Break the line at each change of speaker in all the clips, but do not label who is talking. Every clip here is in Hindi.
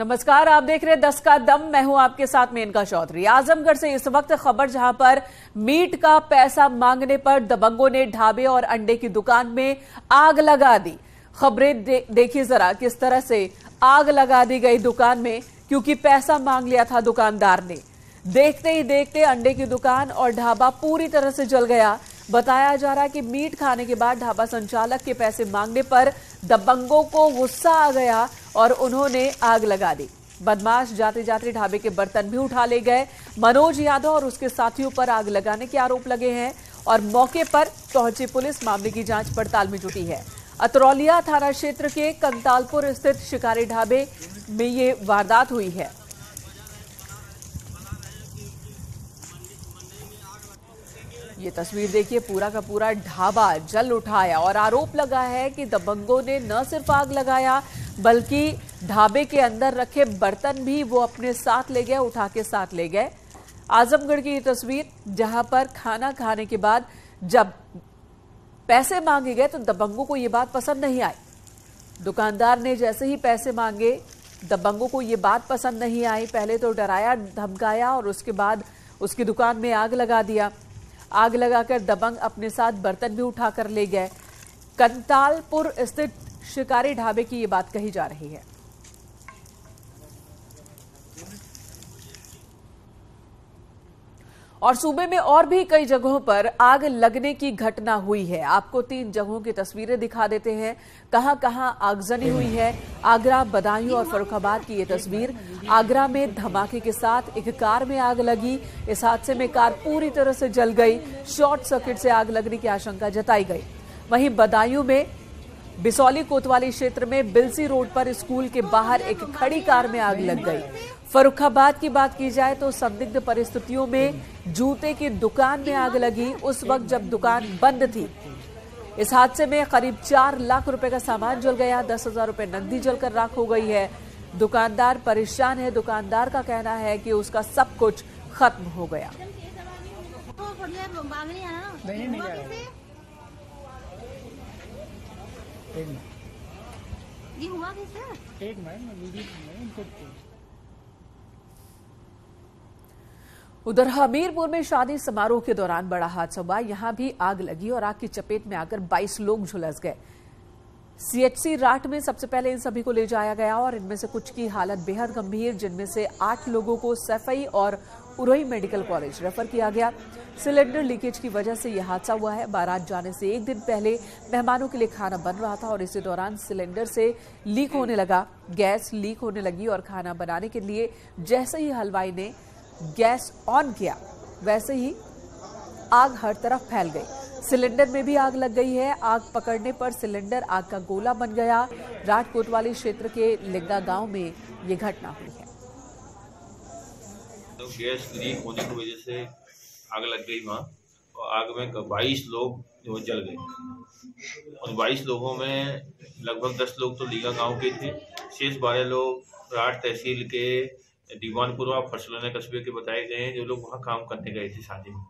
नमस्कार, आप देख रहे हैं 10 का दम। मैं हूं आपके साथ मेनका चौधरी। आजमगढ़ से इस वक्त खबर जहां पर मीट का पैसा मांगने पर दबंगों ने ढाबे और अंडे की दुकान में आग लगा दी। खबरें देखिए जरा किस तरह से आग लगा दी गई दुकान में, क्योंकि पैसा मांग लिया था दुकानदार ने। देखते ही देखते अंडे की दुकान और ढाबा पूरी तरह से जल गया। बताया जा रहा है कि मीट खाने के बाद ढाबा संचालक के पैसे मांगने पर दबंगों को गुस्सा आ गया और उन्होंने आग लगा दी। बदमाश जाते जाते ढाबे के बर्तन भी उठा ले गए। मनोज यादव और उसके साथियों पर आग लगाने के आरोप लगे हैं और मौके पर पहुंची पुलिस मामले की जांच पड़ताल में जुटी है। अतरौलिया थाना क्षेत्र के कंतालपुर स्थित शिकारी ढाबे में ये वारदात हुई है। ये तस्वीर देखिए, पूरा का पूरा ढाबा जल उठा है और आरोप लगा है कि दबंगों ने न सिर्फ आग लगाया बल्कि ढाबे के अंदर रखे बर्तन भी वो अपने साथ ले गए, उठा के साथ ले गए। आजमगढ़ की ये तस्वीर जहां पर खाना खाने के बाद जब पैसे मांगे गए तो दबंगों को ये बात पसंद नहीं आई। दुकानदार ने जैसे ही पैसे मांगे दबंगों को ये बात पसंद नहीं आई। पहले तो डराया धमकाया और उसके बाद उसकी दुकान में आग लगा दिया। आग लगाकर दबंग अपने साथ बर्तन भी उठाकर ले गए। कंतालपुर स्थित शिकारी ढाबे की ये बात कही जा रही है। और सूबे में और भी कई जगहों पर आग लगने की घटना हुई है। आपको 3 जगहों की तस्वीरें दिखा देते हैं, कहां कहां आगजनी हुई है। आगरा, बदायूं और फर्रुखाबाद की ये तस्वीर। आगरा में धमाके के साथ एक कार में आग लगी। इस हादसे में कार पूरी तरह से जल गई। शॉर्ट सर्किट से आग लगने की आशंका जताई गई। वहीं बदायूं में बिसौली कोतवाली क्षेत्र में बिलसी रोड पर स्कूल के बाहर एक खड़ी कार में आग लग गई। फर्रुखाबाद की बात की जाए तो संदिग्ध परिस्थितियों में जूते की दुकान में आग लगी, उस वक्त जब दुकान बंद थी। इस हादसे में करीब 4 लाख रुपए का सामान जल गया। 10,000 रुपए नकदी जलकर राख हो गई है। दुकानदार परेशान है। दुकानदार का कहना है कि उसका सब कुछ खत्म हो गया।
ये हुआ कैसे? एक
उधर हमीरपुर में शादी समारोह के दौरान बड़ा हादसा हुआ। यहां भी आग लगी और आग की चपेट में आकर 22 लोग झुलस गए। सीएचसी राट में सबसे पहले इन सभी को ले जाया गया और इनमें से कुछ की हालत बेहद गंभीर, जिनमें से 8 लोगों को सैफई और उरई मेडिकल कॉलेज रेफर किया गया। सिलेंडर लीकेज की वजह से यह हादसा हुआ है। बारात जाने से एक दिन पहले मेहमानों के लिए खाना बन रहा था और इसी दौरान सिलेंडर से लीक होने लगा। गैस लीक होने लगी और खाना बनाने के लिए जैसे ही हलवाई ने गैस ऑन किया वैसे ही आग हर तरफ फैल गई। सिलेंडर में भी आग लग गई है। आग पकड़ने पर सिलेंडर आग का गोला बन गया। राट कोतवाली क्षेत्र के लिंगा गांव में ये घटना हुई है।
तो गैस लीक होने की वजह से आग लग गई वहाँ और आग में 22 लोग जो जल गए और 22 लोगों में लगभग 10 लोग तो लीगा गांव के थे। शेष 12 लोग राट तहसील के दीवानपुर और फरसलोना कस्बे के बताए गए हैं, जो लोग वहाँ काम करने गए थे शादी में।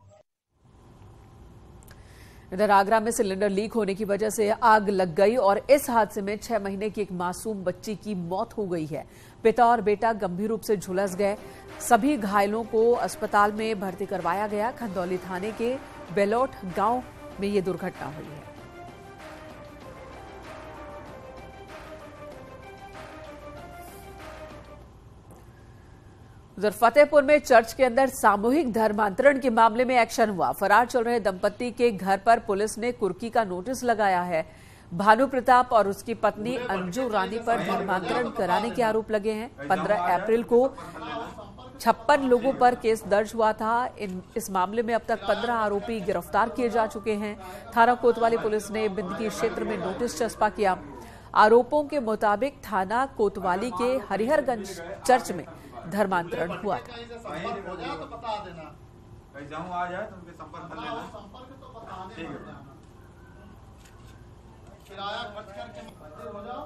इधर आगरा में सिलेंडर लीक होने की वजह से आग लग गई और इस हादसे में 6 महीने की एक मासूम बच्ची की मौत हो गई है। पिता और बेटा गंभीर रूप से झुलस गए। सभी घायलों को अस्पताल में भर्ती करवाया गया। खंदौली थाने के बेलोट गांव में ये दुर्घटना हुई है। उधर फतेहपुर में चर्च के अंदर सामूहिक धर्मांतरण के मामले में एक्शन हुआ। फरार चल रहे दंपति के घर पर पुलिस ने कुर्की का नोटिस लगाया है। भानु प्रताप और उसकी पत्नी अंजू रानी पर धर्मांतरण कराने के आरोप लगे हैं। 15 अप्रैल को 56 लोगों पर केस दर्ज हुआ था। इस मामले में अब तक 15 आरोपी गिरफ्तार किए जा चुके हैं। थाना कोतवाली पुलिस ने बिंदकी क्षेत्र में नोटिस चस्पा किया। आरोपों के मुताबिक थाना कोतवाली के हरिहरगंज चर्च में धर्मांतरण हुआ था।
किराया खर्च करके हो जाओ,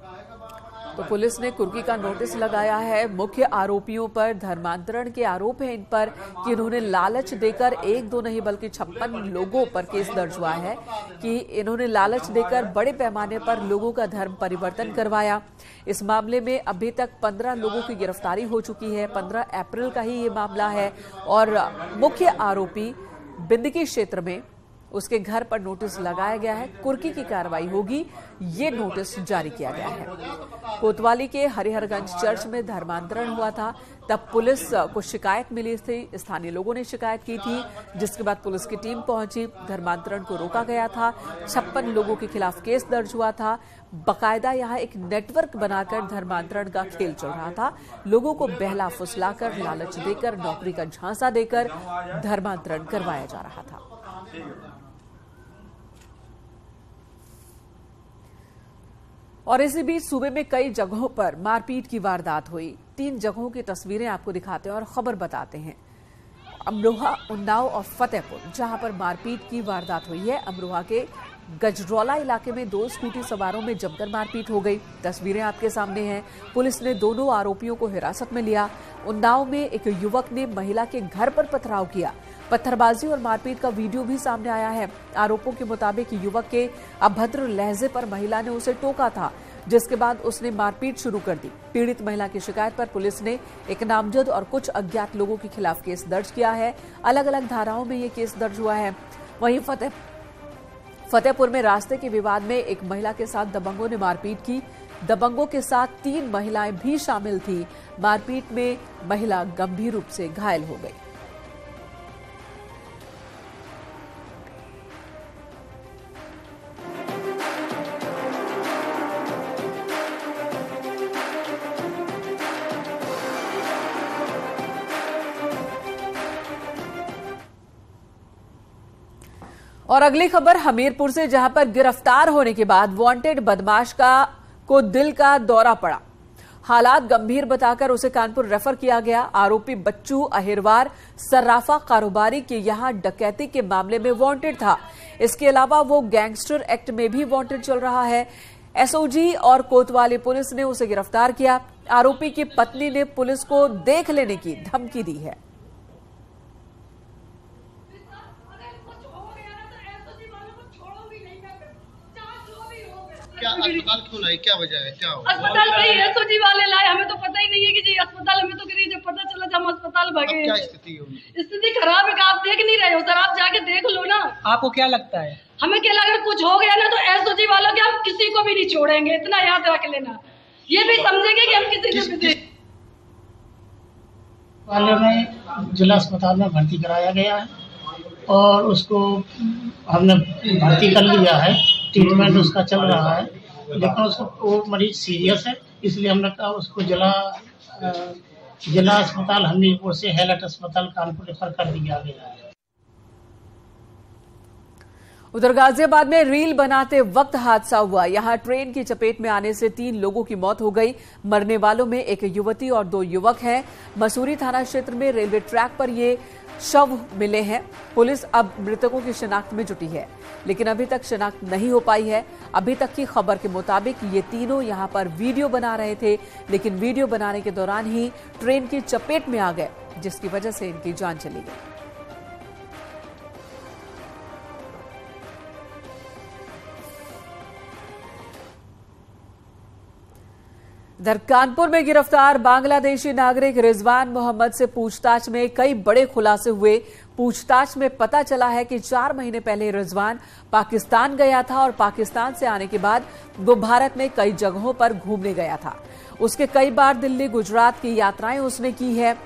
काहे का बना बनाया
तो पुलिस ने कुर्की का नोटिस लगाया है। मुख्य आरोपियों पर धर्मांतरण के आरोप है इन पर कि इन्होंने लालच देकर एक दो नहीं बल्कि 56 लोगों पर केस दर्ज हुआ है कि इन्होंने लालच देकर बड़े पैमाने पर लोगों का धर्म परिवर्तन करवाया। इस मामले में अभी तक 15 लोगों की गिरफ्तारी हो चुकी है। 15 अप्रैल का ही ये मामला है और मुख्य आरोपी बिंदकी क्षेत्र में उसके घर पर नोटिस लगाया गया है। कुर्की की कार्रवाई होगी, ये नोटिस जारी किया गया है। कोतवाली के हरिहरगंज चर्च में धर्मांतरण हुआ था, तब पुलिस को शिकायत मिली थी, स्थानीय लोगों ने शिकायत की थी, जिसके बाद पुलिस की टीम पहुंची। धर्मांतरण को रोका गया था, 56 लोगों के खिलाफ केस दर्ज हुआ था। बकायदा यहाँ एक नेटवर्क बनाकर धर्मांतरण का खेल चल रहा था। लोगों को बहला फुसलाकर, लालच देकर, नौकरी का झांसा देकर धर्मांतरण करवाया जा रहा था। और इसी बीच सूबे में कई जगहों पर मारपीट की वारदात हुई। 3 जगहों की तस्वीरें आपको दिखाते हैं और खबर बताते हैं। अमरोहा, उन्नाव और फतेहपुर, जहां पर मारपीट की वारदात हुई है। अमरोहा के गजरौला इलाके में 2 स्कूटी सवारों में जमकर मारपीट हो गई। तस्वीरें आपके सामने हैं। पुलिस ने दोनों आरोपियों को हिरासत में लिया। उन्नाव में एक युवक ने महिला के घर पर पथराव किया। पत्थरबाजी और मारपीट का वीडियो भी सामने आया है। आरोपों के मुताबिक युवक के अभद्र लहजे पर महिला ने उसे टोका था, जिसके बाद उसने मारपीट शुरू कर दी। पीड़ित महिला की शिकायत पर पुलिस ने एक नामजद और कुछ अज्ञात लोगों के खिलाफ केस दर्ज किया है। अलग अलग धाराओं में ये केस दर्ज हुआ है। वहीं फतेहपुर में रास्ते के विवाद में एक महिला के साथ दबंगों ने मारपीट की। दबंगों के साथ 3 महिलाएं भी शामिल थी। मारपीट में महिला गंभीर रूप से घायल हो गई। और अगली खबर हमीरपुर से, जहां पर गिरफ्तार होने के बाद वांटेड बदमाश को दिल का दौरा पड़ा। हालात गंभीर बताकर उसे कानपुर रेफर किया गया। आरोपी बच्चू अहिरवार सर्राफा कारोबारी के यहां डकैती के मामले में वांटेड था। इसके अलावा वो गैंगस्टर एक्ट में भी वांटेड चल रहा है। एसओजी और कोतवाली पुलिस ने उसे गिरफ्तार किया। आरोपी की पत्नी ने पुलिस को देख लेने की धमकी दी है।
क्या अस्पताल क्यों लाए, क्या वजह है, क्या हुआ?
अस्पताल भाई एसओजी वाले लाए, हमें तो पता ही नहीं है कि जी अस्पताल, हमें तो जब पता चला जब हम अस्पताल भागे।
क्या स्थिति होगी?
स्थिति खराब है, आप देख नहीं रहे हो सर, आप जाके देख लो ना।
आपको क्या लगता है?
हमें क्या लगा, कुछ हो गया ना तो एसओजी वालों के हम किसी को भी नहीं छोड़ेंगे, इतना याद रख लेना। ये भी समझेंगे कि हम किसी
वाले में जिला अस्पताल में भर्ती कराया गया है और उसको हमने भर्ती कर लिया है। ट्रीटमेंट उसका चल रहा है, लेकिन उसको वो मरीज सीरियस है, इसलिए हमने कहा उसको जिला अस्पताल हमीरपुर से हैलट अस्पताल कानपुर रेफर कर दिया गया है।
उधर गाजियाबाद में रील बनाते वक्त हादसा हुआ। यहां ट्रेन की चपेट में आने से 3 लोगों की मौत हो गई। मरने वालों में एक युवती और 2 युवक हैं। मसूरी थाना क्षेत्र में रेलवे ट्रैक पर ये शव मिले हैं। पुलिस अब मृतकों की शिनाख्त में जुटी है, लेकिन अभी तक शिनाख्त नहीं हो पाई है। अभी तक की खबर के मुताबिक ये तीनों यहां पर वीडियो बना रहे थे, लेकिन वीडियो बनाने के दौरान ही ट्रेन की चपेट में आ गए, जिसकी वजह से इनकी जान चली गई। इधर कानपुर में गिरफ्तार बांग्लादेशी नागरिक रिजवान मोहम्मद से पूछताछ में कई बड़े खुलासे हुए। पूछताछ में पता चला है कि 4 महीने पहले रिजवान पाकिस्तान गया था और पाकिस्तान से आने के बाद वो भारत में कई जगहों पर घूमने गया था। उसके कई बार दिल्ली, गुजरात की यात्राएं उसने की है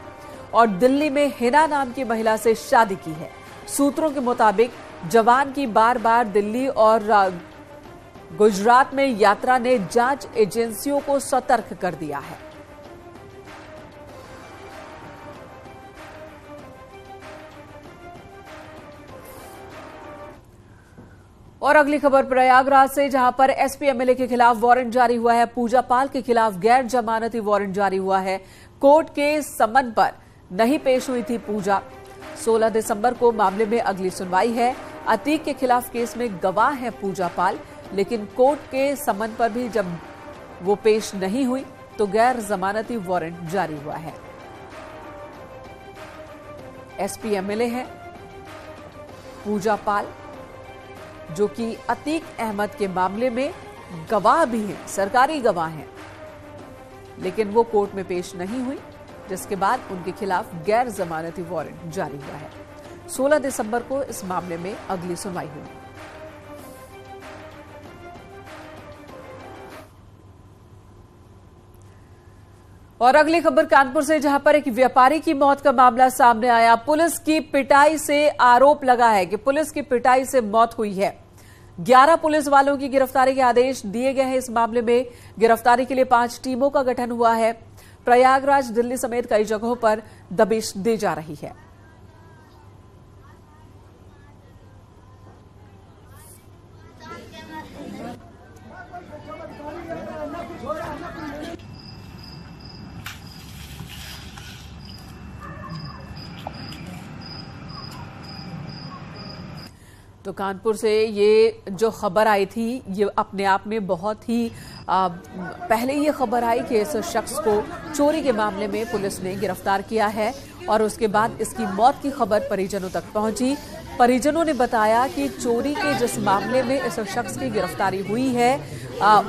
और दिल्ली में हिना नाम की महिला से शादी की है। सूत्रों के मुताबिक जवान की बार बार दिल्ली और गुजरात में यात्रा ने जांच एजेंसियों को सतर्क कर दिया है। और अगली खबर प्रयागराज से, जहां पर एसपी एमएलए के खिलाफ वारंट जारी हुआ है। पूजा पाल के खिलाफ गैर जमानती वारंट जारी हुआ है। कोर्ट के समन पर नहीं पेश हुई थी पूजा। 16 दिसंबर को मामले में अगली सुनवाई है। अतीक के खिलाफ केस में गवाह है पूजा पाल, लेकिन कोर्ट के समन पर भी जब वो पेश नहीं हुई तो गैर जमानती वारंट जारी हुआ है। एसपी एमएलए है पूजा पाल, जो कि अतीक अहमद के मामले में गवाह भी हैं, सरकारी गवाह हैं, लेकिन वो कोर्ट में पेश नहीं हुई, जिसके बाद उनके खिलाफ गैर जमानती वारंट जारी हुआ है। 16 दिसंबर को इस मामले में अगली सुनवाई हुई। और अगली खबर कानपुर से, जहां पर एक व्यापारी की मौत का मामला सामने आया। पुलिस की पिटाई से आरोप लगा है कि पुलिस की पिटाई से मौत हुई है। 11 पुलिस वालों की गिरफ्तारी के आदेश दिए गए हैं। इस मामले में गिरफ्तारी के लिए 5 टीमों का गठन हुआ है। प्रयागराज, दिल्ली समेत कई जगहों पर दबिश दी जा रही है। तो कानपुर से ये जो खबर आई थी, ये अपने आप में बहुत ही पहले ये खबर आई कि इस शख्स को चोरी के मामले में पुलिस ने गिरफ्तार किया है और उसके बाद इसकी मौत की खबर परिजनों तक पहुंची। परिजनों ने बताया कि चोरी के जिस मामले में इस शख्स की गिरफ्तारी हुई है,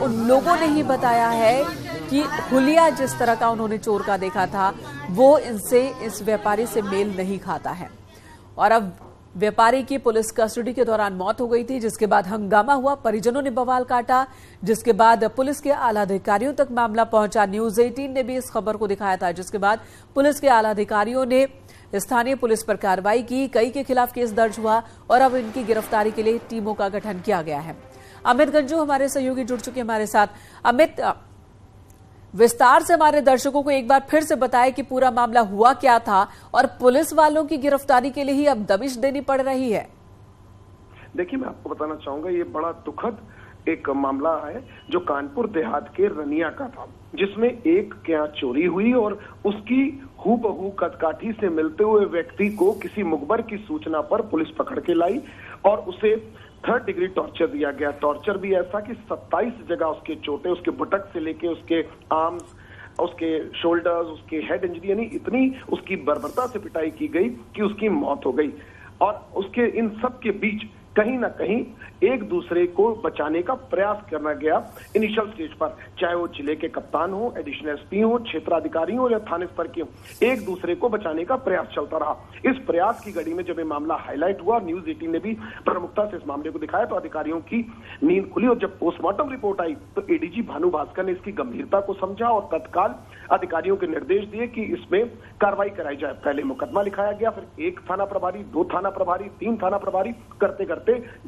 उन लोगों ने ही बताया है कि हुलिया जिस तरह का उन्होंने चोर का देखा था, वो इनसे, इस व्यापारी से मेल नहीं खाता है। और अब व्यापारी की पुलिस कस्टडी के दौरान मौत हो गई थी, जिसके बाद हंगामा हुआ, परिजनों ने बवाल काटा, जिसके बाद पुलिस के आला अधिकारियों तक मामला पहुंचा। न्यूज़ 18 ने भी इस खबर को दिखाया था, जिसके बाद पुलिस के आला अधिकारियों ने स्थानीय पुलिस पर कार्रवाई की, कई के खिलाफ केस दर्ज हुआ और अब इनकी गिरफ्तारी के लिए टीमों का गठन किया गया है। अमित गंजू हमारे सहयोगी जुड़ चुके हमारे साथ। अमित, विस्तार से हमारे दर्शकों को एक बार फिर से बताएं कि पूरा मामला हुआ क्या था और पुलिस वालों की गिरफ्तारी के लिए ही अब दबिश देनी पड़ रही है।
देखिए, मैं आपको बताना चाहूंगा, ये बड़ा दुखद एक मामला है जो कानपुर देहात के रनिया का था, जिसमें एक के यहाँ चोरी हुई और उसकी हूबहू कदकाठी से मिलते हुए व्यक्ति को किसी मुखबर की सूचना पर पुलिस पकड़ के लाई और उसे 3rd डिग्री टॉर्चर दिया गया। टॉर्चर भी ऐसा कि 27 जगह उसके चोटें, उसके बुटक से लेके उसके आर्म्स, उसके शोल्डर्स, उसके हेड इंजरी, यानी इतनी उसकी बर्बरता से पिटाई की गई कि उसकी मौत हो गई। और उसके इन सब के बीच कहीं ना कहीं एक दूसरे को बचाने का प्रयास करना गया इनिशियल स्टेज पर, चाहे वो जिले के कप्तान हो, एडिशनल एसपी हो, क्षेत्राधिकारी हो या थाने स्तर के हो, एक दूसरे को बचाने का प्रयास चलता रहा। इस प्रयास की घड़ी में जब ये मामला हाईलाइट हुआ, न्यूज़ 18 ने भी प्रमुखता से इस मामले को दिखाया, तो अधिकारियों की नींद खुली और जब पोस्टमार्टम रिपोर्ट आई तो एडीजी भानु भास्कर ने इसकी गंभीरता को समझा और तत्काल अधिकारियों के निर्देश दिए कि इसमें कार्रवाई कराई जाए। पहले मुकदमा लिखाया गया, फिर 1 थाना प्रभारी, 2 थाना प्रभारी, 3 थाना प्रभारी, करते करते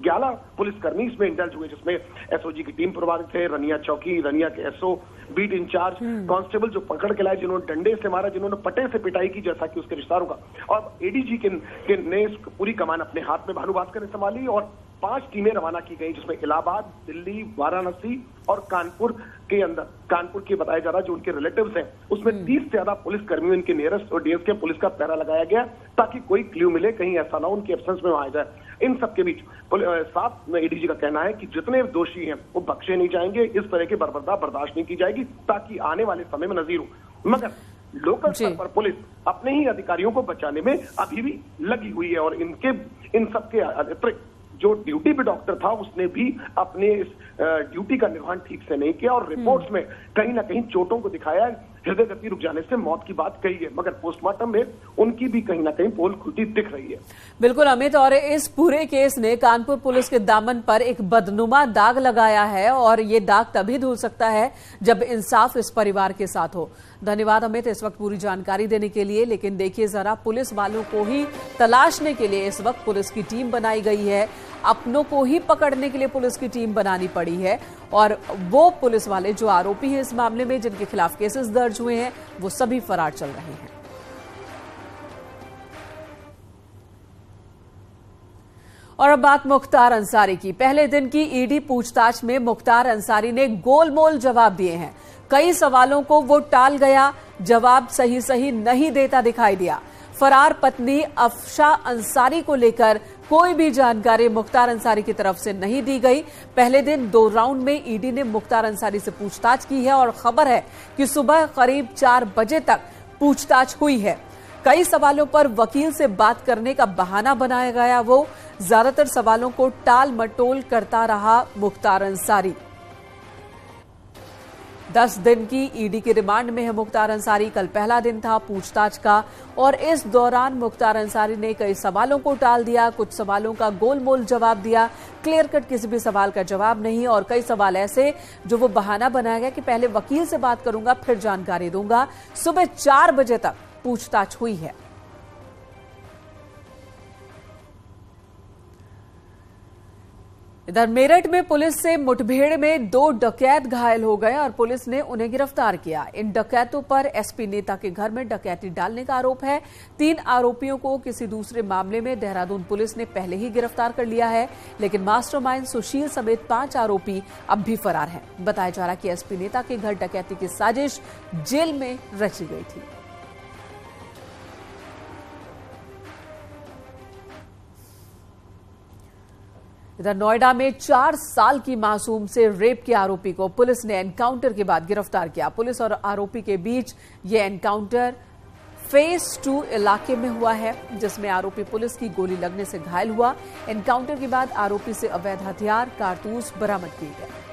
11 पुलिसकर्मी इसमें इंडल्ज हुए, जिसमें एसओजी की टीम प्रभारी थे, रनिया चौकी, रनिया के एसओ, बीट इंचार्ज, कांस्टेबल जो पकड़ के लाए, जिन्होंने डंडे से मारा, जिन्होंने पटे से पिटाई की, जैसा कि उसके रिश्तेदारों का। और एडीजी के ने पूरी कमान अपने हाथ में भानु भास्कर ने संभाली और 5 टीमें रवाना की गई, जिसमें इलाहाबाद, दिल्ली, वाराणसी और कानपुर के अंदर, कानपुर के बताया जा रहा है जो उनके रिलेटिव्स हैं, उसमें 30 से ज्यादा पुलिस कर्मियों, इनके नियरेस्ट और डीएसके पुलिस का पहरा लगाया गया ताकि कोई क्ल्यू मिले, कहीं ऐसा ना उनके एब्सेंस में आ जाए। इन सबके बीच साफ में एडीजी का कहना है कि जितने दोषी हैं वो बख्शे नहीं जाएंगे, इस तरह की बर्बरता बर्दाश्त नहीं की जाएगी ताकि आने वाले समय में नजीर हो। मगर लोकल स्तर पर पुलिस अपने ही अधिकारियों को बचाने में अभी भी लगी हुई है और इन सबके अतिरिक्त जो ड्यूटी पे डॉक्टर था उसने भी अपने इस ड्यूटी का निर्वहन ठीक से नहीं किया और रिपोर्ट्स में कहीं ना कहीं चोटों को दिखाया, हृदय गति रुक जाने से मौत की बात कही है, मगर पोस्टमार्टम में उनकी भी कहीं ना कहीं पोल खुलती दिख रही है।
बिल्कुल अमित, और इस पूरे केस ने कानपुर पुलिस के दामन पर एक बदनुमा दाग लगाया है और ये दाग तभी धुल सकता है जब इंसाफ इस परिवार के साथ हो। धन्यवाद अमित इस वक्त पूरी जानकारी देने के लिए। लेकिन देखिए जरा, पुलिस वालों को ही तलाशने के लिए इस वक्त पुलिस की टीम बनाई गई है, अपनों को ही पकड़ने के लिए पुलिस की टीम बनानी पड़ी है और वो पुलिस वाले जो आरोपी हैं इस मामले में, जिनके खिलाफ केसेस दर्ज हुए हैं, वो सभी फरार चल रहे हैं। और अब बात मुख्तार अंसारी की। पहले दिन की ईडी पूछताछ में मुख्तार अंसारी ने गोलमोल जवाब दिए हैं। कई सवालों को वो टाल गया, जवाब सही नहीं देता दिखाई दिया। फरार पत्नी अफशा अंसारी को लेकर कोई भी जानकारी मुख्तार अंसारी की तरफ से नहीं दी गई। पहले दिन 2 राउंड में ईडी ने मुख्तार अंसारी से पूछताछ की है और खबर है कि सुबह करीब 4 बजे तक पूछताछ हुई है। कई सवालों पर वकील से बात करने का बहाना बनाया गया। वो ज्यादातर सवालों को टाल मटोल करता रहा मुख्तार अंसारी। 10 दिन की ईडी की रिमांड में है मुख्तार अंसारी। कल पहला दिन था पूछताछ का और इस दौरान मुख्तार अंसारी ने कई सवालों को टाल दिया, कुछ सवालों का गोलमोल जवाब दिया, क्लियर कट किसी भी सवाल का जवाब नहीं, और कई सवाल ऐसे जो वो बहाना बनाया गया कि पहले वकील से बात करूंगा फिर जानकारी दूंगा। सुबह 4 बजे तक पूछताछ हुई है। इधर मेरठ में पुलिस से मुठभेड़ में 2 डकैत घायल हो गए और पुलिस ने उन्हें गिरफ्तार किया। इन डकैतों पर एसपी नेता के घर में डकैती डालने का आरोप है। 3 आरोपियों को किसी दूसरे मामले में देहरादून पुलिस ने पहले ही गिरफ्तार कर लिया है, लेकिन मास्टरमाइंड सुशील समेत 5 आरोपी अब भी फरार हैं। बताया जा रहा कि एसपी नेता के घर डकैती की साजिश जेल में रची गई थी। इधर नोएडा में 4 साल की मासूम से रेप के आरोपी को पुलिस ने एनकाउंटर के बाद गिरफ्तार किया। पुलिस और आरोपी के बीच यह एनकाउंटर फेज 2 इलाके में हुआ है, जिसमें आरोपी पुलिस की गोली लगने से घायल हुआ। एनकाउंटर के बाद आरोपी से अवैध हथियार, कारतूस बरामद किए गए।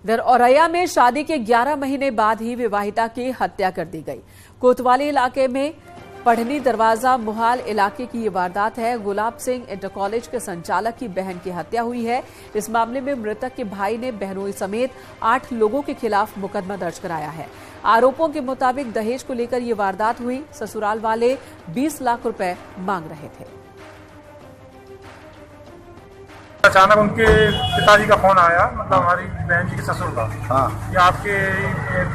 इधर औरैया में शादी के 11 महीने बाद ही विवाहिता की हत्या कर दी गई। कोतवाली इलाके में पढ़नी दरवाजा मुहाल इलाके की ये वारदात है। गुलाब सिंह इंटर कॉलेज के संचालक की बहन की हत्या हुई है। इस मामले में मृतक के भाई ने बहनोई समेत 8 लोगों के खिलाफ मुकदमा दर्ज कराया है। आरोपों के मुताबिक दहेज को लेकर ये वारदात हुई। ससुराल वाले 20 लाख रुपए मांग रहे थे।
अचानक उनके पिताजी का फोन आया, मतलब हमारी बहन जी के ससुर का, कि आपके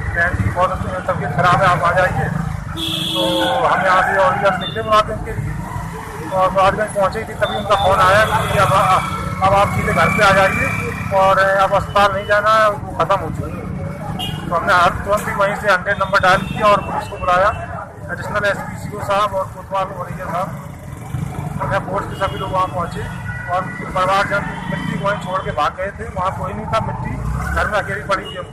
बहन जी की बहुत तबीयत खराब है, आप आ जाइए। तो हम यहाँ से औरंगाबाद निकले मुरादगंज के लिए और मुरादगंज पहुँचे थी, तभी उनका फोन आया कि अब आप सीधे घर पे आ जाइए और अब अस्पताल नहीं जाना, वो खत्म हो चुकी है। तो हमने तुरंत ही वहीं से 100 नंबर डायल किया और पुलिस को बुलाया। एडिशनल एसपी सीओ साहब और कोतवाल वरीय साहब, फोर्स के सभी लोग वहाँ पहुँचे और परिवारजन मिट्टी वहीं छोड़ के भाग गए थे। वहाँ कोई नहीं था, मिट्टी घर में अकेली पड़ी थी।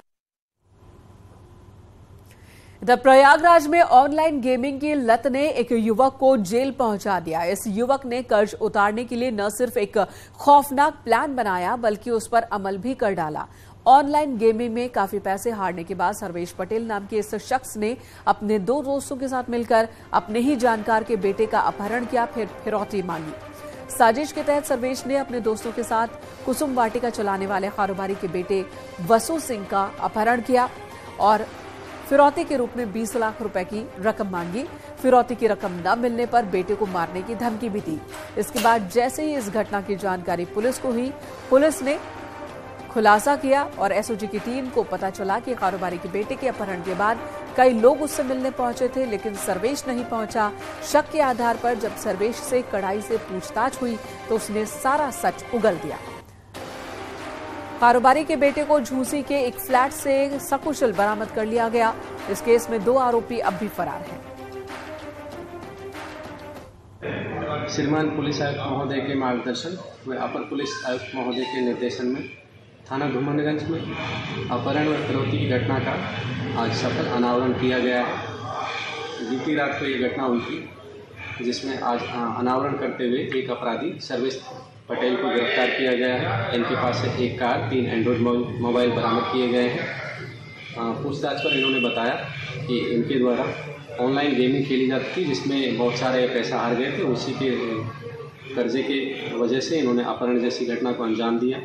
इधर प्रयागराज में ऑनलाइन गेमिंग की लत ने एक युवक को जेल पहुंचा दिया। इस युवक ने कर्ज उतारने के लिए न सिर्फ एक खौफनाक प्लान बनाया बल्कि उस पर अमल भी कर डाला। ऑनलाइन गेमिंग में काफी पैसे हारने के बाद सर्वेश पटेल नाम के इस शख्स ने अपने 2 दोस्तों के साथ मिलकर अपने ही जानकार के बेटे का अपहरण किया, फिर फिरौती मांगी। साजिश के तहत सर्वेश ने अपने दोस्तों के साथ कुसुम वाटिका चलाने वाले कारोबारी के बेटे वसु सिंह का अपहरण किया और फिरौती के रूप में 20 लाख रुपए की रकम मांगी। फिरौती की रकम न मिलने पर बेटे को मारने की धमकी भी दी। इसके बाद जैसे ही इस घटना की जानकारी पुलिस को हुई, पुलिस ने खुलासा किया और एसओजी की टीम को पता चला कि कारोबारी के बेटे के अपहरण के बाद कई लोग उससे मिलने पहुंचे थे, लेकिन सर्वेश नहीं पहुंचा। शक के आधार पर जब सर्वेश से कड़ाई से पूछताछ हुई तो उसने सारा सच उगल दिया। कारोबारी के बेटे को झूसी के एक फ्लैट से सकुशल बरामद कर लिया गया। इस केस में 2 आरोपी अब भी फरार हैं।
श्रीमान पुलिस आयुक्त महोदय के मार्गदर्शन व अपर पुलिस आयुक्त महोदय के निर्देशन में थाना धूमनगंज में अपहरण व फिरौती की घटना का आज सफल अनावरण किया गया है। बीती रात को ये घटना हुई थी, जिसमें आज अनावरण करते हुए एक अपराधी सर्वेश पटेल को गिरफ्तार किया गया है। इनके पास से एक कार, 3 एंड्रॉयड मोबाइल बरामद किए गए हैं। पूछताछ पर इन्होंने बताया कि इनके द्वारा ऑनलाइन गेमिंग खेली जाती थी, जिसमें बहुत सारे पैसा हार गए थे। उसी के कर्जे के वजह से इन्होंने अपहरण जैसी घटना को अंजाम दिया।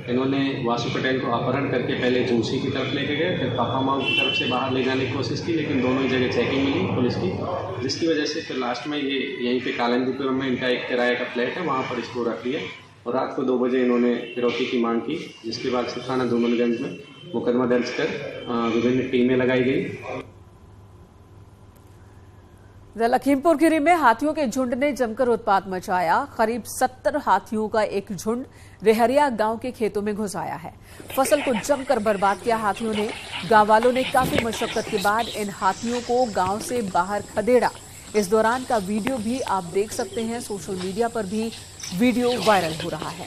इन्होंने वासु पटेल को अपहरण करके पहले झूसी की तरफ लेके गए, फिर पापा माऊ की तरफ से बाहर ले जाने की कोशिश की, लेकिन दोनों ही जगह चेकिंग मिली पुलिस की, जिसकी वजह से फिर लास्ट में ये यहीं पे कालंदीपुर में इनका एक किराए का फ्लैट है, वहाँ पर इसको रख लिया और रात को 2 बजे इन्होंने फिरौती की मांग की, जिसके बाद से थाना धूमनगंज में मुकदमा दर्ज कर विभिन्न टीमें लगाई गई।
लखीमपुर खीरी में हाथियों के झुंड ने जमकर उत्पात मचाया। करीब 70 हाथियों का एक झुंड रेहरिया गांव के खेतों में घुस आया है। फसल को जमकर बर्बाद किया हाथियों ने। गांव वालों ने काफी मशक्कत के बाद इन हाथियों को गांव से बाहर खदेड़ा। इस दौरान का वीडियो भी आप देख सकते हैं। सोशल मीडिया पर भी वीडियो वायरल हो रहा है।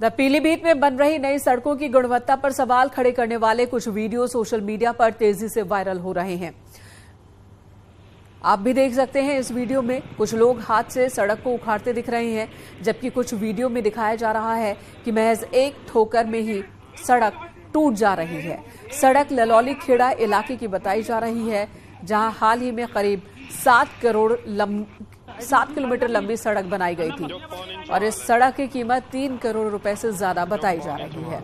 पीलीभीत में बन रही नई सड़कों की गुणवत्ता पर सवाल खड़े करने वाले कुछ वीडियो सोशल मीडिया पर तेजी से वायरल हो रहे हैं। आप भी देख सकते हैं इस वीडियो में कुछ लोग हाथ से सड़क को उखाड़ते दिख रहे हैं, जबकि कुछ वीडियो में दिखाया जा रहा है कि महज एक ठोकर में ही सड़क टूट जा रही है। सड़क ललौली खेड़ा इलाके की बताई जा रही है, जहां हाल ही में करीब 7 किलोमीटर लंबी सड़क बनाई गई थी और इस सड़क की कीमत 3 करोड़ रुपए से ज्यादा बताई जा रही है।